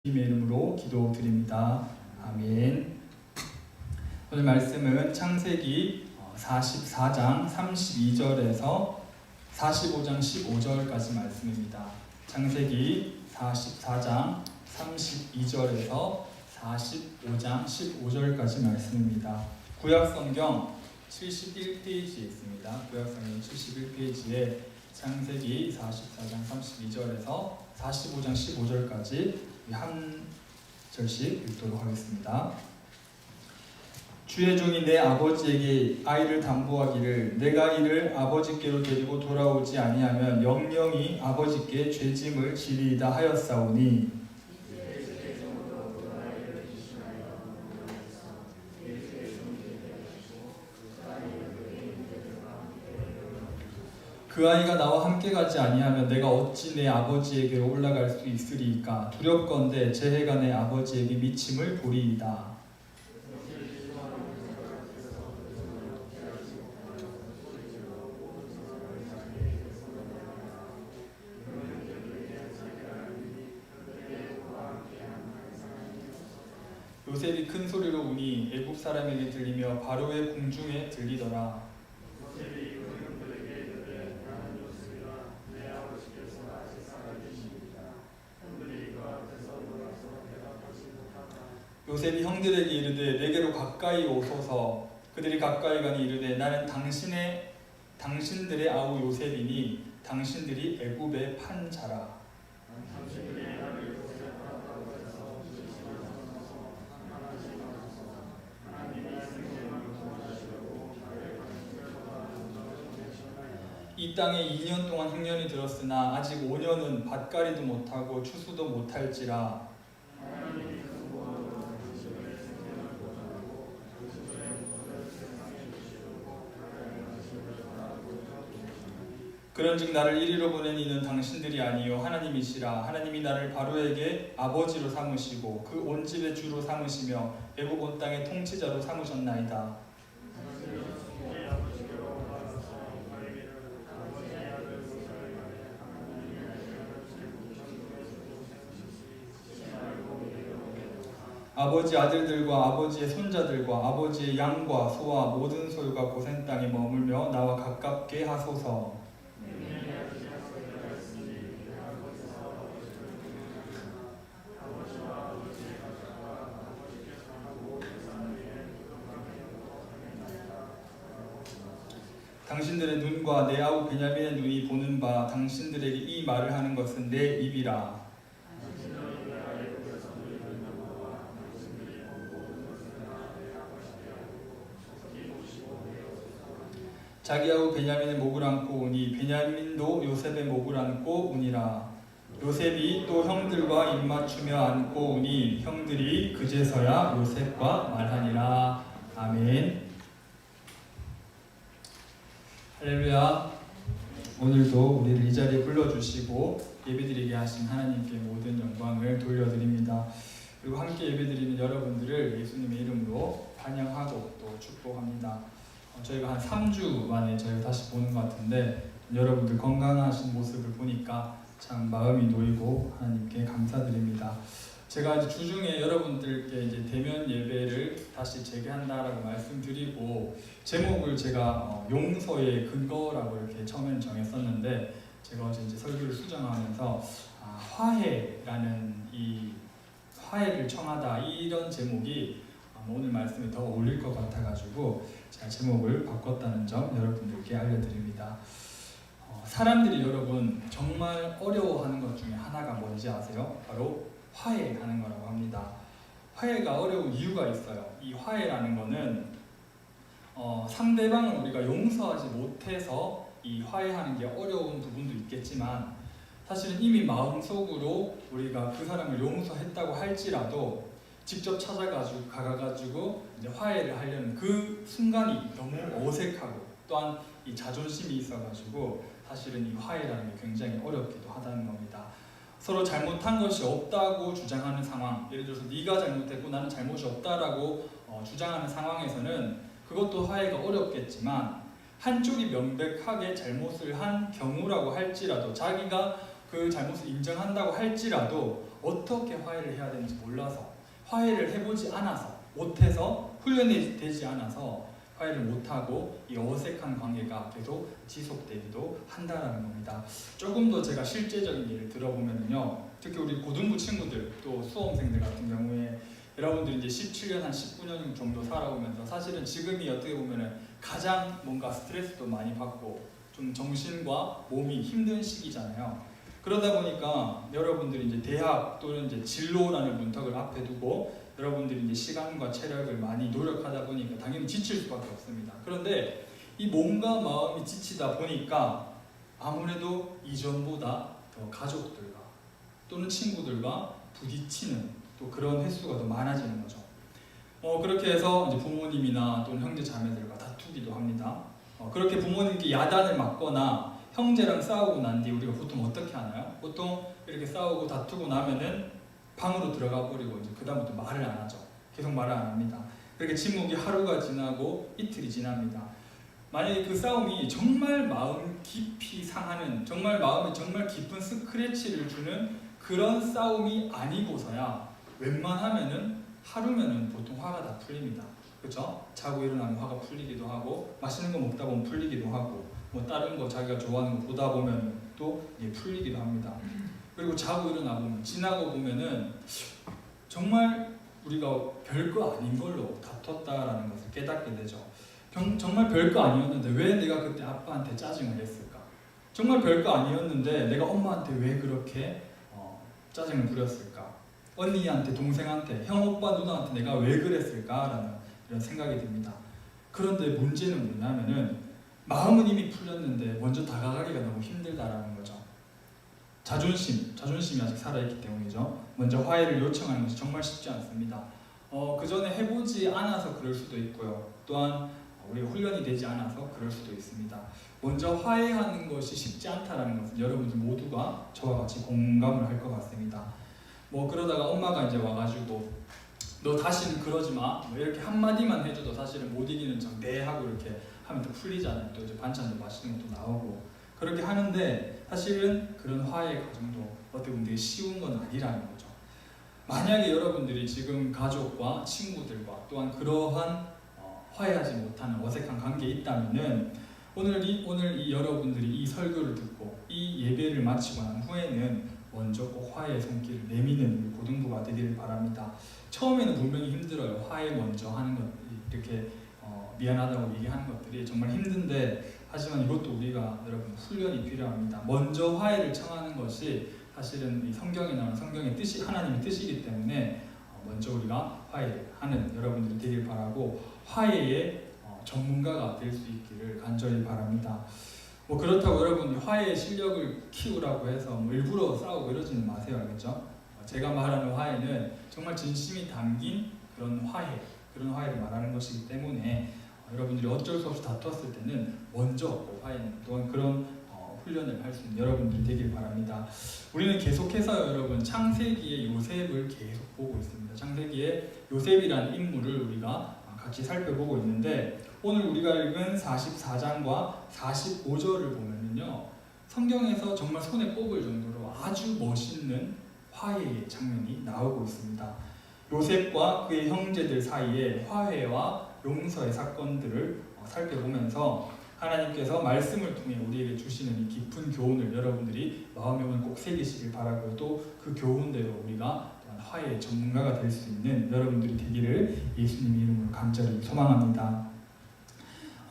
주님의 이름으로 기도드립니다. 아멘. 오늘 말씀은 창세기 44장 32절에서 45장 15절까지 말씀입니다. 창세기 44장 32절에서 45장 15절까지 말씀입니다. 구약성경 71페이지에 있습니다. 구약성경 71페이지에 창세기 44장 32절에서 45장 15절까지 한 절씩 읽도록 하겠습니다. 주의 종이 내 아버지에게 아이를 담보하기를 내가 이를 아버지께로 데리고 돌아오지 아니하면 영영이 아버지께 죄짐을 지리이다 하였사오니 그 아이가 나와 함께 가지 아니하면 내가 어찌 내 아버지에게로 올라갈 수 있으리이까 두렵건대 제 해가 내 아버지에게 미침을 보리이다. 요셉이 큰 소리로 우니 애굽 사람에게 들리며 바로의 궁중에 들리더라. 요셉이 형들에게 이르되 내게로 가까이 오소서. 그들이 가까이 가니 이르되 나는 당신들의 아우 요셉이니 당신들이 애굽에 판 자라. 이 땅에 2년 동안 흉년이 들었으나 아직 5년은 밭가리도 못하고 추수도 못할지라. 그런즉 나를 이리로 보낸 이는 당신들이 아니요 하나님이시라. 하나님이 나를 바로에게 아버지로 삼으시고 그 온 집의 주로 삼으시며 애굽 온 땅의 통치자로 삼으셨나이다. 아버지 아들들과 아버지의 손자들과 아버지의 양과 소와 모든 소유가 고센 땅에 머물며 나와 가깝게 하소서. 당신들의 눈과 내 아우 베냐민의 눈이 보는 바 당신들에게 이 말을 하는 것은 내 입이라. 자기 아우 베냐민의 목을 안고 오니 베냐민도 요셉의 목을 안고 오니라. 요셉이 또 형들과 입맞추며 안고 오니 형들이 그제서야 요셉과 말하니라. 아멘. 할렐루야. 오늘도 우리를 이 자리에 불러주시고 예배드리게 하신 하나님께 모든 영광을 돌려드립니다. 그리고 함께 예배드리는 여러분들을 예수님의 이름으로 환영하고 또 축복합니다. 저희가 한 3주 만에 저희가 다시 보는 것 같은데 여러분들 건강하신 모습을 보니까 참 마음이 놓이고 하나님께 감사드립니다. 제가 이제 주중에 여러분들께 이제 대면 예배를 다시 재개한다라고 말씀드리고 제목을 제가 용서의 근거라고 이렇게 처음엔 정했었는데 제가 어제 이제 설교를 수정하면서 화해라는 이 화해를 청하다 이런 제목이 오늘 말씀에 더 어울릴 것 같아가지고 제가 제목을 바꿨다는 점 여러분들께 알려드립니다. 사람들이 여러분 정말 어려워하는 것 중에 하나가 뭔지 아세요? 바로 화해하는 거라고 합니다. 화해가 어려운 이유가 있어요. 이 화해라는 거는 상대방을 우리가 용서하지 못해서 이 화해하는 게 어려운 부분도 있겠지만 사실은 이미 마음속으로 우리가 그 사람을 용서했다고 할지라도 직접 가가지고 이제 화해를 하려는 그 순간이 너무 어색하고 또한 이 자존심이 있어가지고 사실은 이 화해라는 게 굉장히 어렵기도 하다는 겁니다. 서로 잘못한 것이 없다고 주장하는 상황, 예를 들어서 네가 잘못했고 나는 잘못이 없다라고 주장하는 상황에서는 그것도 화해가 어렵겠지만 한쪽이 명백하게 잘못을 한 경우라고 할지라도 자기가 그 잘못을 인정한다고 할지라도 어떻게 화해를 해야 되는지 몰라서, 화해를 해보지 않아서, 못해서, 훈련이 되지 않아서 화해를 못하고 이 어색한 관계가 계속 지속되기도 한다는 겁니다. 조금 더 제가 실제적인 예를 들어보면요, 특히 우리 고등부 친구들, 또 수험생들 같은 경우에 여러분들이 이제 17년, 한 19년 정도 살아오면서 사실은 지금이 어떻게 보면은 가장 뭔가 스트레스도 많이 받고 좀 정신과 몸이 힘든 시기잖아요. 그러다 보니까 여러분들이 이제 대학 또는 이제 진로라는 문턱을 앞에 두고 여러분들이 이제 시간과 체력을 많이 노력하다 보니까 당연히 지칠 수밖에 없습니다. 그런데 이 몸과 마음이 지치다 보니까 아무래도 이전보다 더 가족들과 또는 친구들과 부딪히는 또 그런 횟수가 더 많아지는 거죠. 그렇게 해서 이제 부모님이나 또는 형제 자매들과 다투기도 합니다. 그렇게 부모님께 야단을 맞거나 형제랑 싸우고 난 뒤 우리가 보통 어떻게 하나요? 보통 이렇게 싸우고 다투고 나면은 방으로 들어가 버리고 이제 그다음부터 말을 안 하죠. 계속 말을 안 합니다. 그렇게 침묵이 하루가 지나고 이틀이 지납니다. 만약에 그 싸움이 정말 마음 깊이 상하는, 정말 마음에 정말 깊은 스크래치를 주는 그런 싸움이 아니고서야 웬만하면은 하루면은 보통 화가 다 풀립니다. 그렇죠? 자고 일어나면 화가 풀리기도 하고, 맛있는 거 먹다 보면 풀리기도 하고, 뭐 다른 거 자기가 좋아하는 거 보다 보면 또 풀리기도 합니다. 그리고 자고 일어나 보면, 지나고 보면은 정말 우리가 별거 아닌 걸로 다퉜다라는 것을 깨닫게 되죠. 정말 별거 아니었는데 왜 내가 그때 아빠한테 짜증을 했을까? 정말 별거 아니었는데 내가 엄마한테 왜 그렇게 짜증을 부렸을까? 언니한테, 동생한테, 형, 오빠, 누나한테 내가 왜 그랬을까라는 이런 생각이 듭니다. 그런데 문제는 뭐냐면은 마음은 이미 풀렸는데 먼저 다가가기가 너무 힘들다라는 거죠. 자존심이 아직 살아있기 때문이죠. 먼저 화해를 요청하는 것이 정말 쉽지 않습니다. 그 전에 해보지 않아서 그럴 수도 있고요. 또한 우리가 훈련이 되지 않아서 그럴 수도 있습니다. 먼저 화해하는 것이 쉽지 않다라는 것은 여러분들 모두가 저와 같이 공감을 할 것 같습니다. 그러다가 엄마가 이제 와가지고 너 다시는 그러지 마, 이렇게 한마디만 해줘도 사실은 못 이기는 척 네 하고 이렇게 하면 또 풀리잖아요. 또 이제 반찬도 맛있는 것도 나오고 그렇게 하는데 사실은 그런 화해 과정도 어떻게 보면 되게 쉬운 건 아니라는 거죠. 만약에 여러분들이 지금 가족과 친구들과 또한 그러한 화해하지 못하는 어색한 관계에 있다면은 오늘 이 여러분들이 이 설교를 듣고 이 예배를 마치고 난 후에는 먼저 꼭 화해의 손길을 내미는 고등부가 되기를 바랍니다. 처음에는 분명히 힘들어요. 화해 먼저 하는 것, 이렇게 미안하다고 얘기하는 것들이 정말 힘든데, 하지만 이것도 우리가 여러분 훈련이 필요합니다. 먼저 화해를 청하는 것이 사실은 이 성경에 나오는 성경의 뜻이 하나님의 뜻이기 때문에 먼저 우리가 화해하는 여러분들이 되길 바라고, 화해의 전문가가 될 수 있기를 간절히 바랍니다. 그렇다고 여러분 화해의 실력을 키우라고 해서 일부러 싸우고 이러지는 마세요. 알겠죠? 제가 말하는 화해는 정말 진심이 담긴 그런 화해를 말하는 것이기 때문에 여러분들이 어쩔 수 없이 다투었을 때는 먼저 화해는 또한 그런 훈련을 할 수 있는 여러분들이 되길 바랍니다. 우리는 계속해서 여러분 창세기의 요셉을 계속 보고 있습니다. 창세기의 요셉이라는 인물을 우리가 같이 살펴보고 있는데, 오늘 우리가 읽은 44장과 45절을 보면요, 성경에서 정말 손에 꼽을 정도로 아주 멋있는 화해의 장면이 나오고 있습니다. 요셉과 그의 형제들 사이의 화해와 용서의 사건들을 살펴보면서 하나님께서 말씀을 통해 우리에게 주시는 이 깊은 교훈을 여러분들이 마음에 꼭 새기시길 바라고요. 또 그 교훈대로 우리가 화해의 전문가가 될 수 있는 여러분들이 되기를 예수님 이름으로 간절히 소망합니다.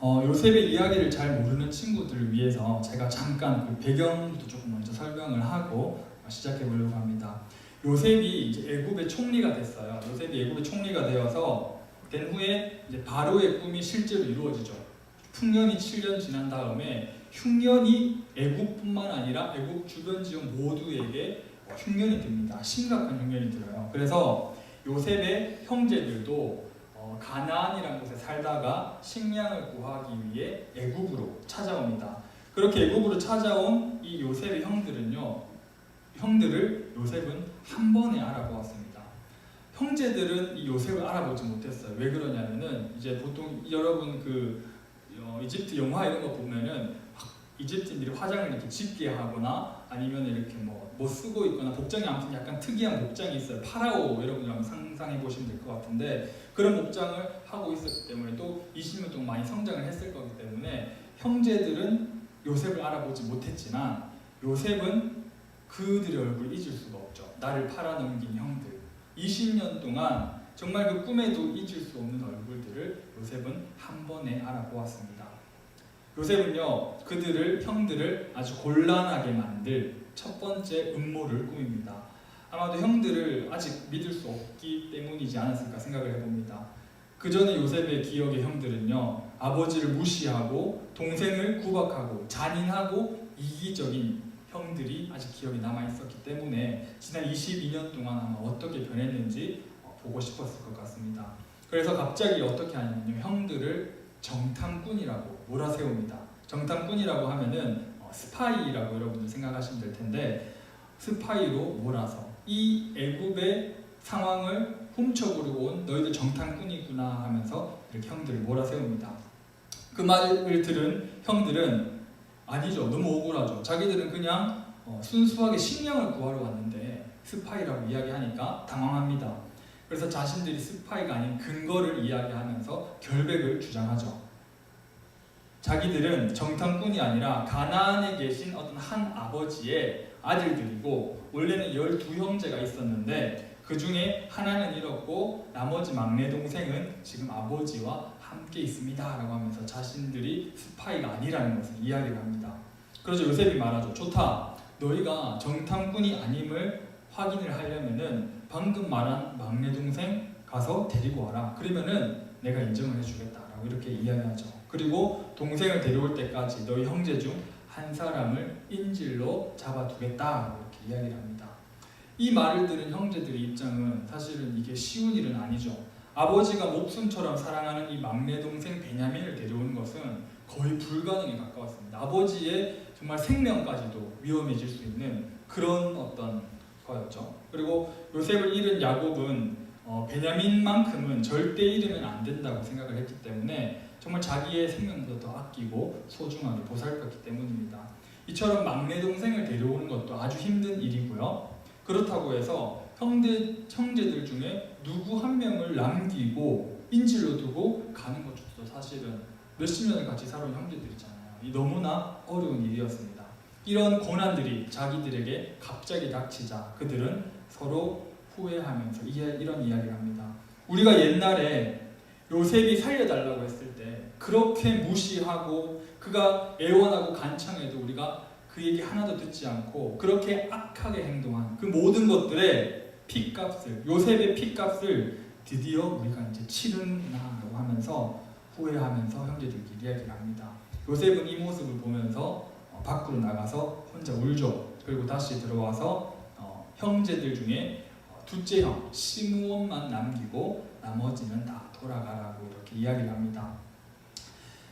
요셉의 이야기를 잘 모르는 친구들을 위해서 제가 잠깐 그 배경부터 조금 먼저 설명을 하고 시작해 보려고 합니다. 요셉이 이제 애굽의 총리가 됐어요. 요셉이 애굽의 총리가 되어서 된 후에 이제 바로의 꿈이 실제로 이루어지죠. 풍년이 7년 지난 다음에 흉년이 애굽뿐만 아니라 애굽 주변 지역 모두에게 흉년이 듭니다. 심각한 흉년이 들어요. 그래서 요셉의 형제들도 가나안이라는 곳에 살다가 식량을 구하기 위해 애굽으로 찾아옵니다. 그렇게 애굽으로 찾아온 이 요셉의 형들을 요셉은 한 번에 알아보았습니다. 형제들은 이 요셉을 알아보지 못했어요. 왜 그러냐면은 이제 보통 여러분 이집트 영화 이런 거 보면은 이집트인들이 화장을 이렇게 짙게 하거나 아니면 이렇게 뭐 쓰고 있거나 복장이 아무튼 약간 특이한 복장이 있어요. 파라오 여러분들 한번 상상해 보시면 될 것 같은데 그런 복장을 하고 있었기 때문에 또 20년 동안 많이 성장을 했을 거기 때문에 형제들은 요셉을 알아보지 못했지만 요셉은 그들의 얼굴을 잊을 수가 없죠. 나를 팔아넘긴 형들. 20년 동안 정말 그 꿈에도 잊을 수 없는 얼굴들을 요셉은 한 번에 알아보았습니다. 요셉은요, 형들을 아주 곤란하게 만들 첫 번째 음모를 꾸밉니다. 아마도 형들을 아직 믿을 수 없기 때문이지 않았을까 생각을 해봅니다. 그 전에 요셉의 기억의 형들은요, 아버지를 무시하고 동생을 구박하고 잔인하고 이기적인 형들이 아직 기억에 남아있었기 때문에 지난 22년 동안 아마 어떻게 변했는지 보고 싶었을 것 같습니다. 그래서 갑자기 어떻게 하냐면요, 형들을 정탐꾼이라고 몰아세웁니다. 정탐꾼이라고 하면은 스파이라고 여러분들 생각하시면 될 텐데 스파이로 몰아서 이 애굽의 상황을 훔쳐보려고 온 너희들 정탐꾼이구나 하면서 이렇게 형들을 몰아세웁니다. 그 말을 들은 형들은 아니죠. 너무 억울하죠. 자기들은 그냥 순수하게 식량을 구하러 왔는데 스파이라고 이야기하니까 당황합니다. 그래서 자신들이 스파이가 아닌 근거를 이야기하면서 결백을 주장하죠. 자기들은 정탐꾼이 아니라 가나안에 계신 어떤 한 아버지의 아들들이고 원래는 12형제가 있었는데 그 중에 하나는 잃었고 나머지 막내 동생은 지금 아버지와 함께 있습니다 라고 하면서 자신들이 스파이가 아니라는 것을 이야기를 합니다. 그래서 요셉이 말하죠. 좋다. 너희가 정탐꾼이 아님을 확인을 하려면은 방금 말한 막내 동생 가서 데리고 와라. 그러면은 내가 인정을 해주겠다라고 이렇게 이야기하죠. 그리고 동생을 데려올 때까지 너희 형제 중 한 사람을 인질로 잡아두겠다라고 이렇게 이야기를 합니다. 이 말을 들은 형제들의 입장은 사실은 이게 쉬운 일은 아니죠. 아버지가 목숨처럼 사랑하는 이 막내 동생 베냐민을 데려오는 것은 거의 불가능에 가까웠습니다. 아버지의 정말 생명까지도 위험해질 수 있는 그런 어떤 거였죠. 그리고 요셉을 잃은 야곱은 베냐민만큼은 절대 잃으면 안 된다고 생각을 했기 때문에 정말 자기의 생명보다 더 아끼고 소중하게 보살폈기 때문입니다. 이처럼 막내 동생을 데려오는 것도 아주 힘든 일이고요. 그렇다고 해서 형제들 중에 누구 한 명을 남기고 인질로 두고 가는 것조차도 사실은 몇십 년을 같이 살아온 형제들이잖아요. 이 너무나 어려운 일이었습니다. 이런 고난들이 자기들에게 갑자기 닥치자 그들은 서로 후회하면서 이런 이야기를 합니다. 우리가 옛날에 요셉이 살려달라고 했을 때 그렇게 무시하고 그가 애원하고 간청해도 우리가 그 얘기 하나도 듣지 않고 그렇게 악하게 행동한 그 모든 것들의 핏값을, 요셉의 핏값을 드디어 우리가 이제 치르나라고 하면서 후회하면서 형제들끼리 이야기를 합니다. 요셉은 이 모습을 보면서 밖으로 나가서 혼자 울죠. 그리고 다시 들어와서 형제들 중에 둘째 형 시므온만 남기고 나머지는 다 돌아가라고 이렇게 이야기를 합니다.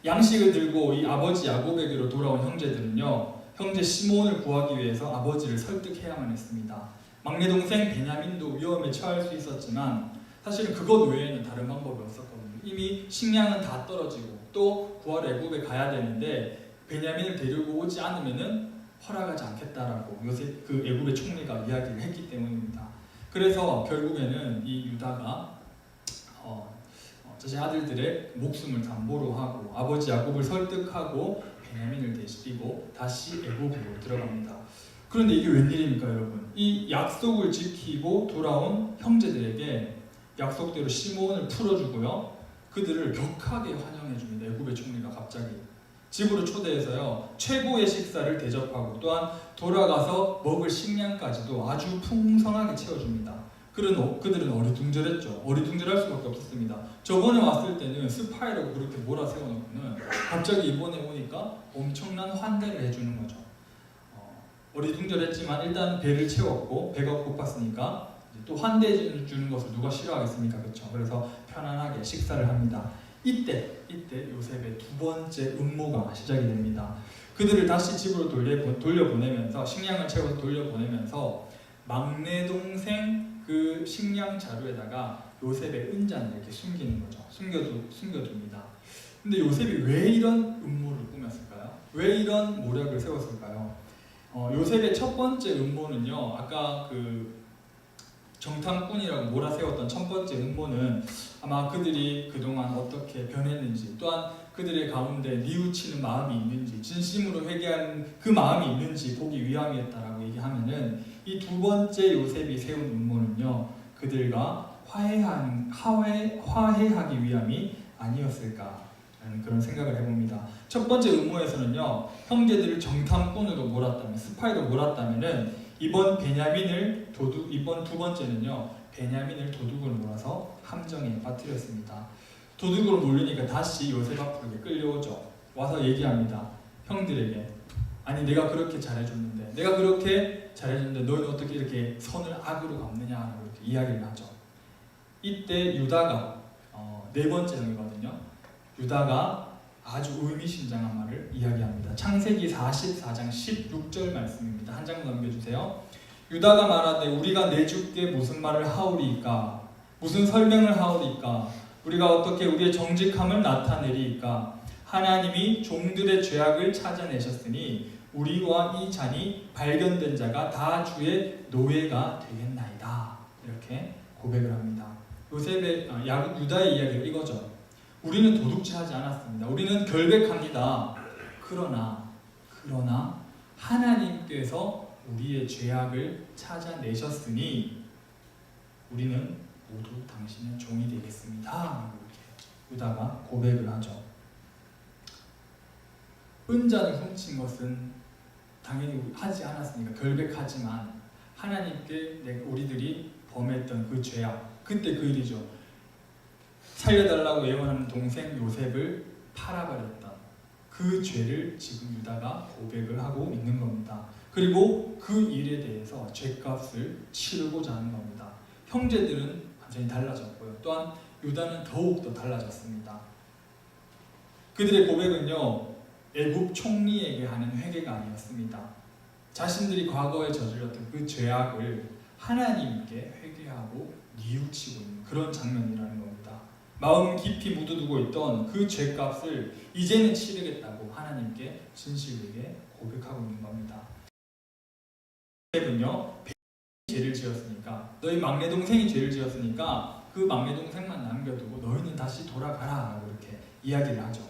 양식을 들고 이 아버지 야곱에게로 돌아온 형제들은요, 형제 시므온을 구하기 위해서 아버지를 설득해야만 했습니다. 막내 동생 베냐민도 위험에 처할 수 있었지만 사실은 그것 외에는 다른 방법이 없었거든요. 이미 식량은 다 떨어지고 또 구하러 애굽에 가야 되는데 베냐민을 데리고 오지 않으면은 허락하지 않겠다라고 요셉 그 애굽의 총리가 이야기를 했기 때문입니다. 그래서 결국에는 이 유다가 자신 아들들의 목숨을 담보로 하고 아버지 야곱을 설득하고 베냐민을 데리고 다시 애굽으로 들어갑니다. 그런데 이게 웬일입니까, 여러분? 이 약속을 지키고 돌아온 형제들에게 약속대로 시므온을 풀어주고요, 그들을 격하게 환영해줍니다. 애굽의 총리가 갑자기 집으로 초대해서요 최고의 식사를 대접하고 또한 돌아가서 먹을 식량까지도 아주 풍성하게 채워줍니다. 그들은 어리둥절했죠. 어리둥절할 수밖에 없었습니다. 저번에 왔을 때는 스파이라고 그렇게 몰아세워놓고는 갑자기 이번에 오니까 엄청난 환대를 해주는 거죠. 어리둥절했지만 일단 배를 채웠고 배가 고팠으니까 또 환대해 주는 것을 누가 싫어하겠습니까? 그렇죠? 그래서 편안하게 식사를 합니다. 이때 요셉의 두 번째 음모가 시작이 됩니다. 그들을 다시 집으로 돌려보내면서 식량을 채워서 돌려보내면서 막내 동생 그 식량 자루에다가 요셉의 은잔을 이렇게 숨기는 거죠. 숨겨둡니다. 근데 요셉이 왜 이런 음모를 꾸몄을까요? 왜 이런 모략을 세웠을까요? 요셉의 첫 번째 음모는요, 아까 그 정탐꾼이라고 몰아세웠던 첫 번째 음모는 아마 그들이 그동안 어떻게 변했는지, 또한 그들의 가운데 뉘우치는 마음이 있는지, 진심으로 회개하는 그 마음이 있는지 보기 위함이었다라고 얘기하면은, 이 두 번째 요셉이 세운 음모는요, 그들과 화해하기 위함이 아니었을까라는 그런 생각을 해봅니다. 첫 번째 음모에서는요, 형제들을 정탐꾼으로 몰았다면, 스파이로 몰았다면은 이번 두 번째는요, 베냐민을 도둑으로 몰아서 함정에 빠뜨렸습니다. 도둑으로 몰리니까 다시 요셉 앞으로 끌려오죠. 와서 얘기합니다. 형들에게, 아니 내가 그렇게 잘해줬는데, 너희는 어떻게 이렇게 선을 악으로 갚느냐고 이렇게 이야기를 하죠. 이때 유다가 네 번째 형이거든요. 유다가 아주 의미심장한 말을 이야기합니다. 창세기 44장 16절 말씀입니다. 한 장 넘겨주세요. 유다가 말하되 우리가 내 주께 무슨 말을 하오리이까? 무슨 설명을 하오리이까? 우리가 어떻게 우리의 정직함을 나타내리이까? 하나님이 종들의 죄악을 찾아내셨으니 우리와 이 잔이 발견된 자가 다 주의 노예가 되겠나이다. 이렇게 고백을 합니다. 유다의 이야기가 이거죠. 우리는 도둑질하지 않았습니다. 우리는 결백합니다. 그러나 하나님께서 우리의 죄악을 찾아내셨으니 우리는 모두 당신의 종이 되겠습니다. 이렇게 유다가 고백을 하죠. 은잔을 훔친 것은 당연히 하지 않았으니까 결백하지만 하나님께 우리들이 범했던 그 죄악, 그때 그 일이죠. 살려달라고 예언하는 동생 요셉을 팔아버렸던 그 죄를 지금 유다가 고백을 하고 있는 겁니다. 그리고 그 일에 대해서 죄값을 치르고자 하는 겁니다. 형제들은 완전히 달라졌고요. 또한 유다는 더욱더 달라졌습니다. 그들의 고백은요, 애굽 총리에게 하는 회개가 아니었습니다. 자신들이 과거에 저질렀던 그 죄악을 하나님께 회개하고 뉘우치고 있는 그런 장면이라는 겁니다. 마음 깊이 묻어두고 있던 그 죄값을 이제는 치르겠다고 하나님께 진실되게 고백하고 있는 겁니다. 요셉은요, 죄를 지었으니까, 너희 막내 동생이 죄를 지었으니까 그 막내 동생만 남겨두고 너희는 다시 돌아가라 라고 이렇게 이야기를 하죠.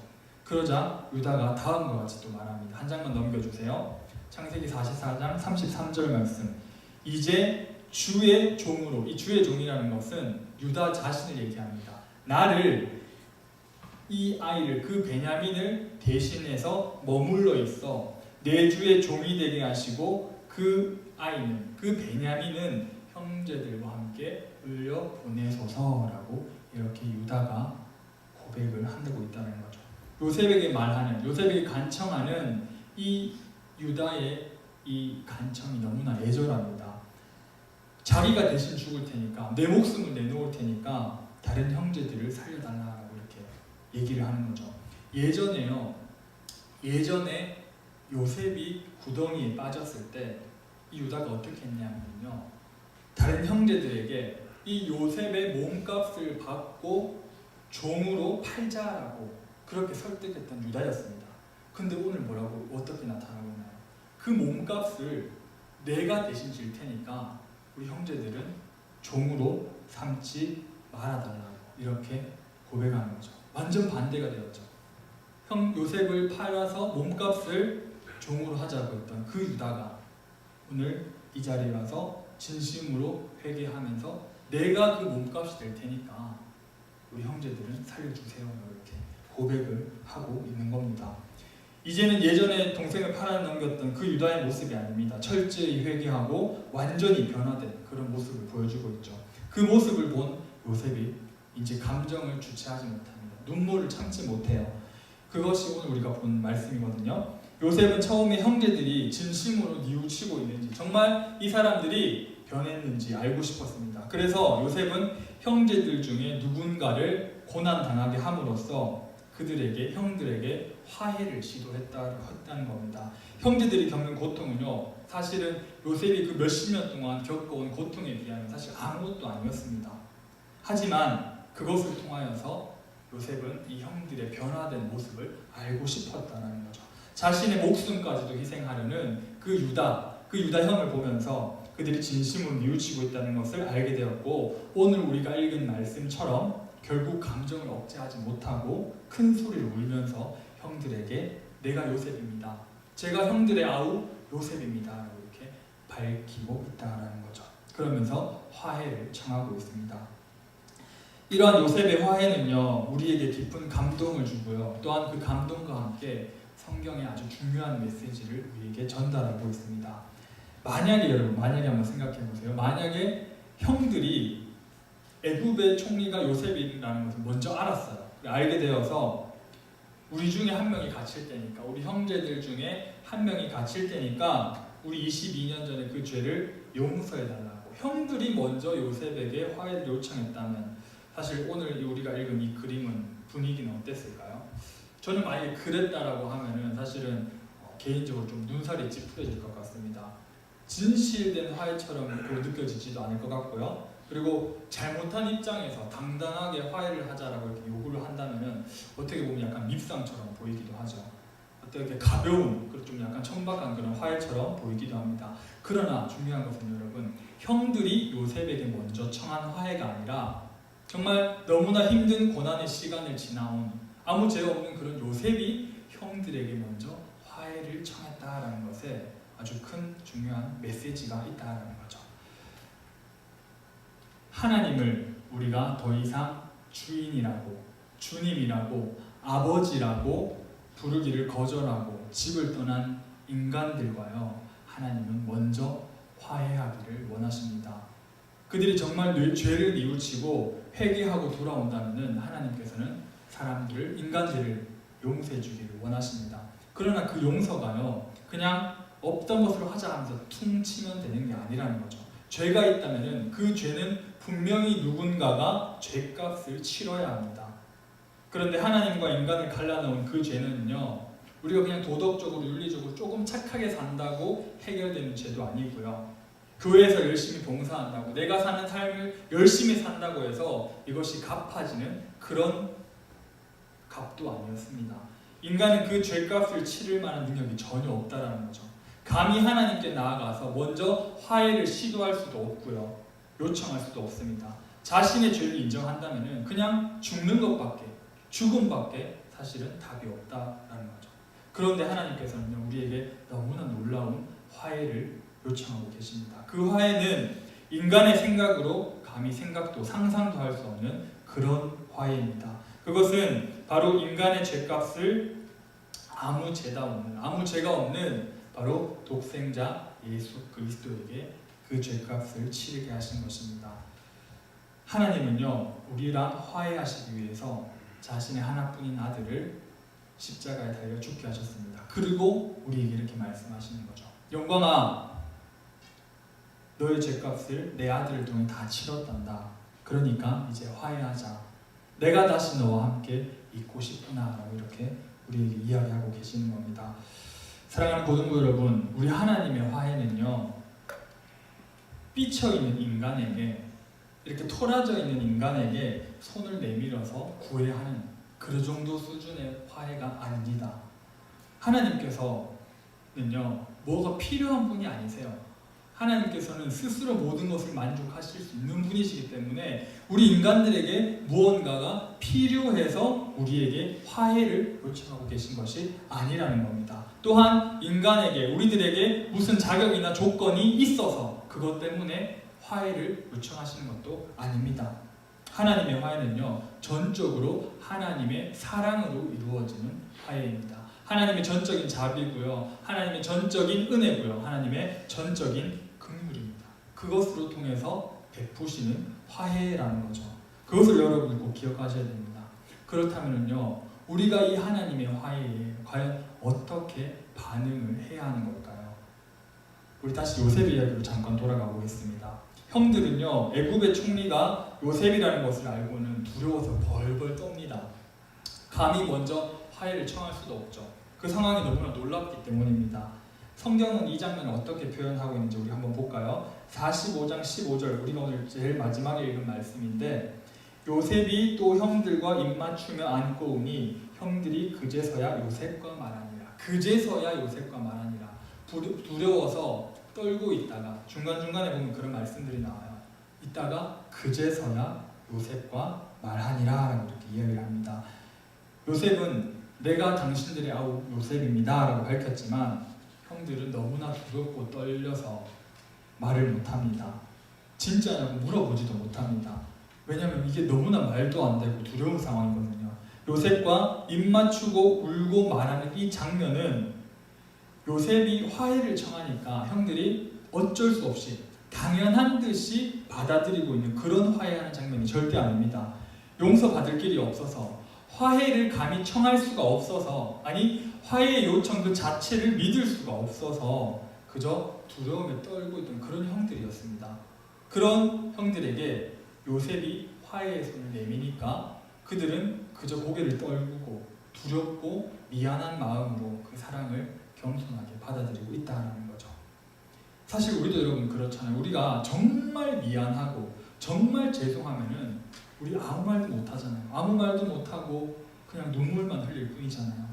그러자 유다가 다음과 같이 또 말합니다. 한 장만 넘겨주세요. 창세기 44장 33절 말씀. 이제 주의 종으로, 이 주의 종이라는 것은 유다 자신을 얘기합니다. 나를, 이 아이를, 그 베냐민을 대신해서 머물러 있어 내 주의 종이 되게 하시고 그 아이는, 그 베냐민은 형제들과 함께 을려 보내소서라고 이렇게 유다가 고백을 하고 있다는 거죠. 요셉에게 말하는, 요셉에게 간청하는 이 유다의 이 간청이 너무나 애절합니다. 자기가 대신 죽을 테니까, 내 목숨을 내놓을 테니까 다른 형제들을 살려달라고 이렇게 얘기를 하는 거죠. 예전에 요셉이 구덩이에 빠졌을 때 이 유다가 어떻게 했냐면요, 다른 형제들에게 이 요셉의 몸값을 받고 종으로 팔자라고 그렇게 설득했던 유다였습니다. 근데 오늘 어떻게 나타나고 있나요? 그 몸값을 내가 대신 질 테니까 우리 형제들은 종으로 삼지 말아달라고 이렇게 고백하는 거죠. 완전 반대가 되었죠. 요셉을 팔아서 몸값을 종으로 하자고 했던 그 유다가 오늘 이 자리에 와서 진심으로 회개하면서 내가 그 몸값이 될 테니까 우리 형제들은 살려주세요 이렇게 고백을 하고 있는 겁니다. 이제는 예전에 동생을 팔아넘겼던 그 유다의 모습이 아닙니다. 철저히 회개하고 완전히 변화된 그런 모습을 보여주고 있죠. 그 모습을 본 요셉이 이제 감정을 주체하지 못합니다. 눈물을 참지 못해요. 그것이 오늘 우리가 본 말씀이거든요. 요셉은 처음에 형제들이 진심으로 뉘우치고 있는지, 정말 이 사람들이 변했는지 알고 싶었습니다. 그래서 요셉은 형제들 중에 누군가를 고난당하게 함으로써 형들에게 화해를 시도했다는 겁니다. 형제들이 겪는 고통은요, 사실은 요셉이 그 몇십 년 동안 겪어온 고통에 비하면 사실 아무것도 아니었습니다. 하지만 그것을 통하여서 요셉은 이 형들의 변화된 모습을 알고 싶었다는 거죠. 자신의 목숨까지도 희생하려는 그 유다 형을 보면서 그들이 진심으로 뉘우치고 있다는 것을 알게 되었고, 오늘 우리가 읽은 말씀처럼 결국 감정을 억제하지 못하고 큰 소리로 울면서 형들에게 내가 요셉입니다, 제가 형들의 아우 요셉입니다 라고 이렇게 밝히고 있다는 거죠. 그러면서 화해를 청하고 있습니다. 이러한 요셉의 화해는요, 우리에게 깊은 감동을 주고요, 또한 그 감동과 함께 성경의 아주 중요한 메시지를 우리에게 전달하고 있습니다. 만약에 한번 생각해 보세요. 만약에 형들이 애굽의 총리가 요셉이라는 것을 먼저 알았어요. 알게 되어서 우리 중에 한 명이 갇힐 때니까, 우리 형제들 중에 한 명이 갇힐 때니까 우리 22년 전에 그 죄를 용서해달라고 형들이 먼저 요셉에게 화해를 요청했다면, 사실 오늘 우리가 읽은 이 그림은 분위기는 어땠을까요? 저는 만약에 그랬다라고 하면은 사실은 개인적으로 좀 눈살이 찌푸려질 것 같습니다. 진실된 화해처럼 느껴지지도 않을 것 같고요. 그리고 잘못한 입장에서 당당하게 화해를 하자라고 이렇게 요구를 한다면은 어떻게 보면 약간 밉상처럼 보이기도 하죠. 어떻게 가벼운, 좀 약간 천박한 그런 화해처럼 보이기도 합니다. 그러나 중요한 것은 여러분, 형들이 요셉에게 먼저 청한 화해가 아니라 정말 너무나 힘든 고난의 시간을 지나온 아무 죄 없는 그런 요셉이 형들에게 먼저 화해를 청했다라는 것에 아주 큰 중요한 메시지가 있다라는 거죠. 하나님을 우리가 더 이상 주인이라고, 주님이라고, 아버지라고 부르기를 거절하고 집을 떠난 인간들과요, 하나님은 먼저 화해하기를 원하십니다. 그들이 정말 죄를 뉘우치고 회개하고 돌아온다면 하나님께서는 인간들을 용서해 주기를 원하십니다. 그러나 그 용서가요, 그냥 없던 것으로 하자 하면서 퉁 치면 되는 게 아니라는 거죠. 죄가 있다면 그 죄는 분명히 누군가가 죄값을 치러야 합니다. 그런데 하나님과 인간을 갈라놓은 그 죄는요, 우리가 그냥 도덕적으로 윤리적으로 조금 착하게 산다고 해결되는 죄도 아니고요, 교회에서 열심히 봉사한다고 내가 사는 삶을 열심히 산다고 해서 이것이 갚아지는 그런 값도 아니었습니다. 인간은 그 죄값을 치를 만한 능력이 전혀 없다라는 거죠. 감히 하나님께 나아가서 먼저 화해를 시도할 수도 없고요, 요청할 수도 없습니다. 자신의 죄를 인정한다면 그냥 죽는 것밖에, 죽음밖에 사실은 답이 없다라는 거죠. 그런데 하나님께서는 우리에게 너무나 놀라운 화해를 요청하고 계십니다. 그 화해는 인간의 생각으로 감히 생각도 상상도 할 수 없는 그런 화해입니다. 그것은 바로 인간의 죄값을 아무 죄가 없는 바로 독생자 예수 그리스도에게 그 죄값을 치르게 하신 것입니다. 하나님은요, 우리랑 화해하시기 위해서 자신의 하나뿐인 아들을 십자가에 달려 죽게 하셨습니다. 그리고 우리에게 이렇게 말씀하시는 거죠. 영광아, 너의 죄값을 내 아들을 통해 다 치렀단다. 그러니까 이제 화해하자. 내가 다시 너와 함께 있고 싶구나 라고 이렇게 우리에게 이야기하고 계시는 겁니다. 사랑하는 고등부 여러분, 우리 하나님의 화해는요, 삐쳐있는 인간에게, 이렇게 토라져 있는 인간에게 손을 내밀어서 구해야 하는 그 정도 수준의 화해가 아닙니다. 하나님께서는요, 뭐가 필요한 분이 아니세요. 하나님께서는 스스로 모든 것을 만족하실 수 있는 분이시기 때문에 우리 인간들에게 무언가가 필요해서 우리에게 화해를 요청하고 계신 것이 아니라는 겁니다. 또한 인간에게, 우리들에게 무슨 자격이나 조건이 있어서 그것 때문에 화해를 요청하시는 것도 아닙니다. 하나님의 화해는요, 전적으로 하나님의 사랑으로 이루어지는 화해입니다. 하나님의 전적인 자비고요, 하나님의 전적인 은혜고요, 하나님의 전적인 긍휼입니다. 그것으로 통해서 베푸시는 화해라는 거죠. 그것을 여러분이 꼭 기억하셔야 됩니다. 그렇다면요, 우리가 이 하나님의 화해에 과연 어떻게 반응을 해야 하는 걸까요? 우리 다시 요셉 이야기로 잠깐 돌아가 보겠습니다. 형들은요, 애굽의 총리가 요셉이라는 것을 알고는 두려워서 벌벌 떱니다. 감히 먼저 화해를 청할 수도 없죠. 그 상황이 너무나 놀랍기 때문입니다. 성경은 이 장면을 어떻게 표현하고 있는지 우리 한번 볼까요? 45장 15절, 우리가 오늘 제일 마지막에 읽은 말씀인데, 요셉이 또 형들과 입맞추며 안고 오니 형들이 그제서야 요셉과 말하니라. 그제서야 요셉과 말하니라. 두려워서 떨고 있다가 중간중간에 보면 그런 말씀들이 나와요. 있다가 그제서야 요셉과 말하니라 라고 이렇게 이야기를 합니다. 요셉은 내가 당신들의 아우 요셉입니다 라고 밝혔지만 형들은 너무나 두렵고 떨려서 말을 못합니다. 진짜냐고 물어보지도 못합니다. 왜냐하면 이게 너무나 말도 안 되고 두려운 상황이거든요. 요셉과 입 맞추고 울고 말하는 이 장면은 요셉이 화해를 청하니까 형들이 어쩔 수 없이 당연한 듯이 받아들이고 있는 그런 화해하는 장면이 절대 아닙니다. 용서받을 길이 없어서 화해를 감히 청할 수가 없어서 아니 화해의 요청 그 자체를 믿을 수가 없어서 그저 두려움에 떨고 있던 그런 형들이었습니다. 그런 형들에게 요셉이 화해의 손을 내미니까 그들은 그저 고개를 떨구고 두렵고 미안한 마음으로 그 사랑을 겸손하게 받아들이고 있다는 거죠. 사실 우리도 여러분 그렇잖아요. 우리가 정말 미안하고 정말 죄송하면은 우리 아무 말도 못하잖아요. 아무 말도 못하고 그냥 눈물만 흘릴 뿐이잖아요.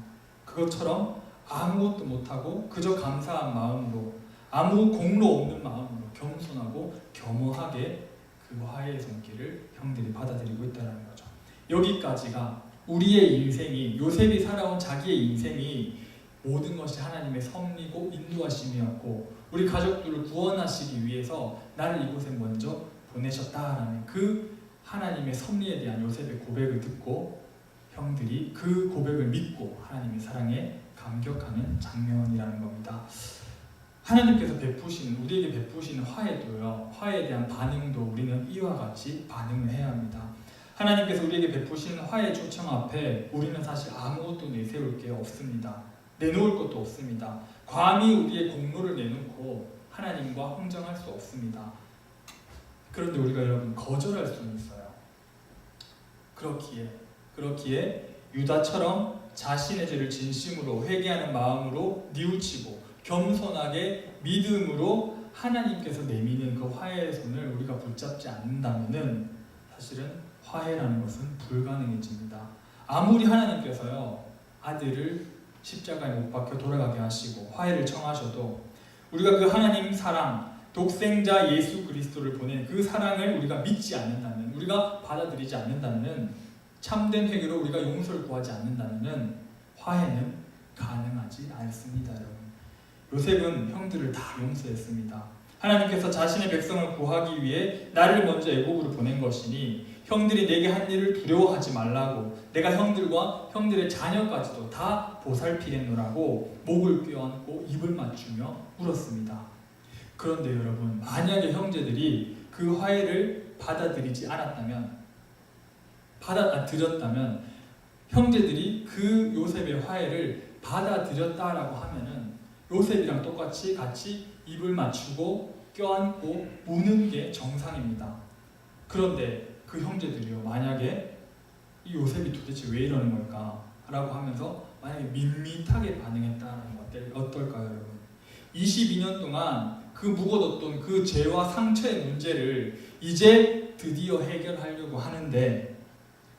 그것처럼 아무것도 못하고 그저 감사한 마음으로 아무 공로 없는 마음으로 겸손하고 겸허하게 그 화해의 손길을 형들이 받아들이고 있다는 거죠. 여기까지가 우리의 인생이 요셉이 살아온 자기의 인생이 모든 것이 하나님의 섭리고 인도하심이었고 우리 가족들을 구원하시기 위해서 나를 이곳에 먼저 보내셨다라는 그 하나님의 섭리에 대한 요셉의 고백을 듣고 형들이 그 고백을 믿고 하나님의 사랑에 감격하는 장면이라는 겁니다. 하나님께서 베푸시는 우리에게 베푸시는 화해도요. 화해에 대한 반응도 우리는 이와 같이 반응을 해야 합니다. 하나님께서 우리에게 베푸시는 화해 초청 앞에 우리는 사실 아무것도 내세울 게 없습니다. 내놓을 것도 없습니다. 감히 우리의 공로를 내놓고 하나님과 홍정할 수 없습니다. 그런데 우리가 여러분 거절할 수는 있어요. 그렇기에 유다처럼 자신의 죄를 진심으로 회개하는 마음으로 뉘우치고 겸손하게 믿음으로 하나님께서 내미는 그 화해의 손을 우리가 붙잡지 않는다면은 사실은 화해라는 것은 불가능해집니다. 아무리 하나님께서요 아들을 십자가에 못 박혀 돌아가게 하시고 화해를 청하셔도 우리가 그 하나님 사랑 독생자 예수 그리스도를 보낸 그 사랑을 우리가 믿지 않는다면 우리가 받아들이지 않는다면 참된 회개로 우리가 용서를 구하지 않는다면 화해는 가능하지 않습니다. 여러분. 요셉은 형들을 다 용서했습니다. 하나님께서 자신의 백성을 구하기 위해 나를 먼저 애국으로 보낸 것이니 형들이 내게 한 일을 두려워하지 말라고 내가 형들과 형들의 자녀까지도 다 보살피겠노라고 목을 껴안고 입을 맞추며 울었습니다. 그런데 여러분 만약에 형제들이 그 화해를 받아들이지 않았다면 받아들였다면 형제들이 그 요셉의 화해를 받아들였다라고 하면은 요셉이랑 똑같이 같이 입을 맞추고 껴안고 우는 게 정상입니다. 그런데 그 형제들이요 만약에 이 요셉이 도대체 왜 이러는 걸까 라고 하면서 만약에 밋밋하게 반응했다는 건 어떨까요 여러분? 22년 동안 그 묵어뒀던 그 죄와 상처의 문제를 이제 드디어 해결하려고 하는데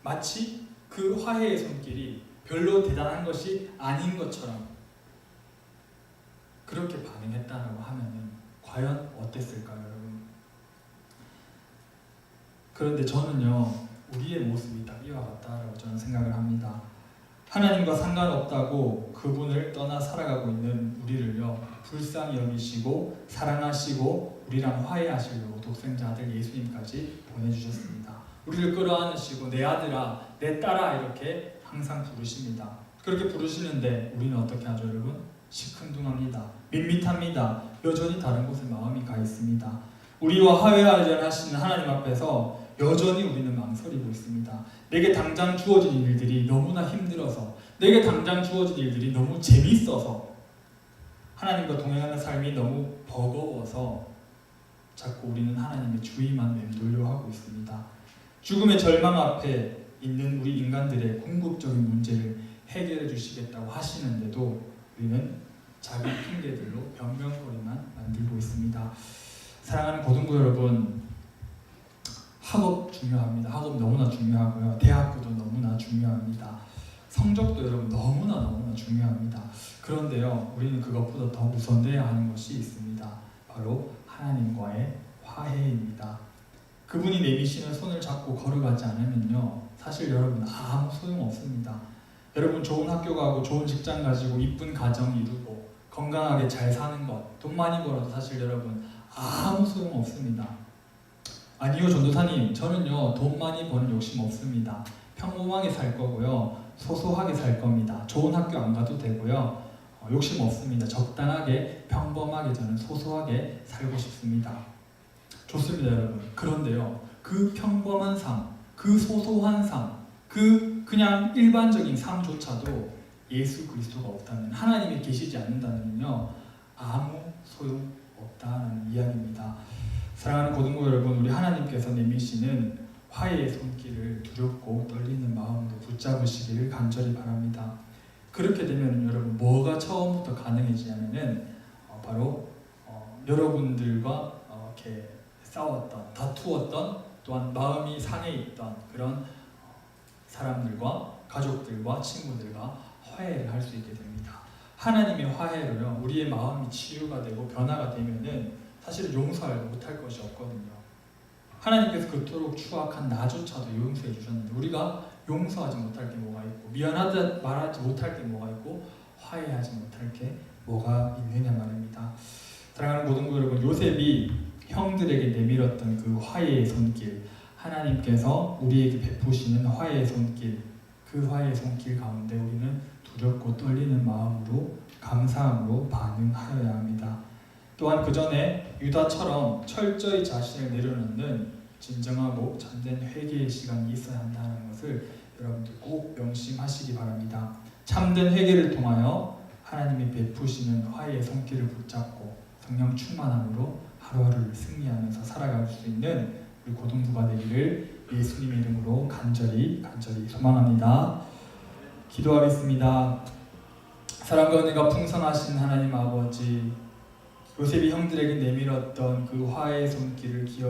마치 그 화해의 손길이 별로 대단한 것이 아닌 것처럼 그렇게 반응했다라고 하면은 과연 어땠을까요 여러분? 그런데 저는요 우리의 모습이 딱 이와 같다라고 저는 생각을 합니다. 하나님과 상관없다고 그분을 떠나 살아가고 있는 우리를요 불쌍히 여기시고 사랑하시고 우리랑 화해하시려고 독생자 아들 예수님까지 보내주셨습니다. 우리를 끌어안으시고 내 아들아 내 딸아 이렇게 항상 부르십니다. 그렇게 부르시는데 우리는 어떻게 하죠 여러분? 시큰둥합니다. 밋밋합니다. 여전히 다른 곳에 마음이 가 있습니다. 우리와 화해하려 하시는 하나님 앞에서 여전히 우리는 망설이고 있습니다. 내게 당장 주어진 일들이 너무나 힘들어서 내게 당장 주어진 일들이 너무 재밌어서 하나님과 동행하는 삶이 너무 버거워서 자꾸 우리는 하나님의 주의만 맴돌려 하고 있습니다. 죽음의 절망 앞에 있는 우리 인간들의 궁극적인 문제를 해결해 주시겠다고 하시는데도 우리는 자기 핑계들로 변명거리만 만들고 있습니다. 사랑하는 고등부 여러분, 학업 중요합니다. 학업 너무나 중요하고요. 대학교도 너무나 중요합니다. 성적도 여러분 너무나 중요합니다. 그런데요, 우리는 그것보다 더 우선돼야 하는 것이 있습니다. 바로 하나님과의 화해입니다. 그분이 내미시는 손을 잡고 걸어가지 않으면요, 사실 여러분 아무 소용없습니다. 여러분 좋은 학교 가고 좋은 직장 가지고 이쁜 가정 이루고 건강하게 잘 사는 것, 돈 많이 벌어도 사실 여러분 아무 소용없습니다. 아니요 전도사님, 저는요 돈 많이 버는 욕심 없습니다. 평범하게 살 거고요, 소소하게 살 겁니다. 좋은 학교 안 가도 되고요, 욕심 없습니다. 적당하게 평범하게 저는 소소하게 살고 싶습니다. 좋습니다 여러분. 그런데요, 그 평범한 삶, 그 소소한 삶, 그냥 일반적인 삶조차도 예수 그리스도가 없다면, 하나님이 계시지 않는다면요 아무 소용 없다는 이야기입니다. 사랑하는 고등부 여러분, 우리 하나님께서 내미시는 화해의 손길을 두렵고 떨리는 마음으로 붙잡으시기를 간절히 바랍니다. 그렇게 되면 여러분 뭐가 처음부터 가능해지냐면은 바로 여러분들과 이렇게 싸웠던, 다투었던, 또한 마음이 상해 있던 그런 사람들과 가족들과 친구들과 화해를 할 수 있게 됩니다. 하나님의 화해로요, 우리의 마음이 치유가 되고 변화가 되면은 사실 용서하지 못할 것이 없거든요. 하나님께서 그토록 추악한 나조차도 용서해 주셨는데 우리가 용서하지 못할 게 뭐가 있고, 미안하다 말하지 못할 게 뭐가 있고, 화해하지 못할 게 뭐가 있느냐 말입니다. 사랑하는 고등부 여러분, 요셉이 형들에게 내밀었던 그 화해의 손길, 하나님께서 우리에게 베푸시는 화해의 손길, 그 화해의 손길 가운데 우리는 두렵고 떨리는 마음으로 감사함으로 반응하여야 합니다. 또한 그 전에 유다처럼 철저히 자신을 내려놓는 진정하고 참된 회개의 시간이 있어야 한다는 것을 여러분들 꼭 명심하시기 바랍니다. 참된 회개를 통하여 하나님이 베푸시는 화해의 손길을 붙잡고 성령 충만함으로 하루하루를 승리하면서 살아갈 수 있는 우리 고등부가 되기를 예수님의 이름으로 간절히 소망합니다. 기도하겠습니다. 사랑과 은혜가 풍성하신 하나님 아버지, 요셉이 형들에게 내밀었던 그 화해의 손길을 기억